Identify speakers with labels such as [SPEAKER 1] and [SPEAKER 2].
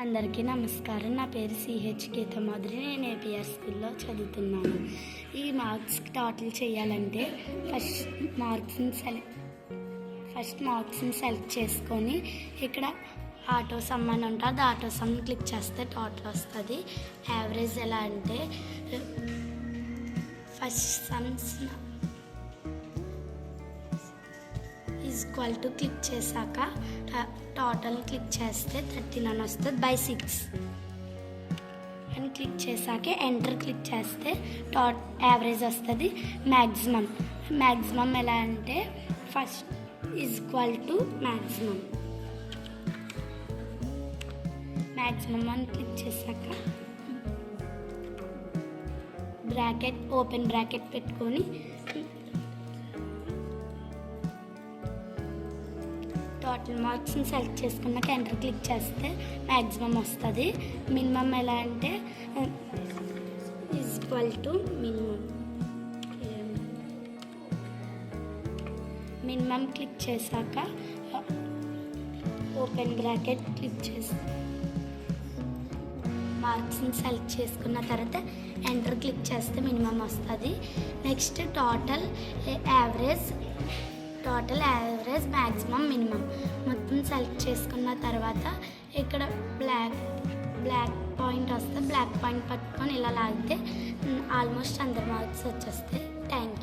[SPEAKER 1] అందరికీ నమస్కారం. నా పేరు సిహెచ్ గీత మాధురి. నేను ఏపీఆర్ స్కూల్లో చదువుతున్నాను. ఈ మార్క్స్ టోటల్ చేయాలంటే ఫస్ట్ మార్క్స్ని సెలెక్ట్ చేసుకొని ఇక్కడ ఆటో సమ్ అని ఉంటుంది. ఆటో సమ్ క్లిక్ చేస్తే టోటల్ వస్తుంది. యావరేజ్ ఎలా అంటే first sums equal to click చేశాక టోటల్ క్లిక్ చేస్తే 39 వస్తుంది బై 6 అని క్లిక్ చేశాక ఎంటర్ క్లిక్ చేస్తే యావరేజ్ వస్తుంది. మ్యాక్సిమం ఎలా అంటే ఫస్ట్ ఈక్వల్ టు మ్యాక్సిమం అని క్లిక్ చేశాక ఓపెన్ బ్రాకెట్ పెట్టుకొని టోటల్ మార్క్స్ని సెలెక్ట్ చేసుకున్నాక ఎంటర్ క్లిక్ చేస్తే మ్యాక్సిమం వస్తుంది. మినిమం ఎలా అంటే ఈక్వల్ టు మినిమం క్లిక్ చేశాక ఓపెన్ బ్రాకెట్ క్లిక్ చేసి మార్క్స్ని సెలెక్ట్ చేసుకున్న తర్వాత ఎంటర్ క్లిక్ చేస్తే మినిమం వస్తుంది. Next total average maximum minimum మొత్తం సెలెక్ట్ చేసుకున్న తర్వాత ఇక్కడ బ్లాక్ పాయింట్ వస్తే బ్లాక్ పాయింట్ పట్టుకొని ఇలా లాగితే ఆల్మోస్ట్ 100 మార్క్స్ వచ్చేస్తాయి. Thank you.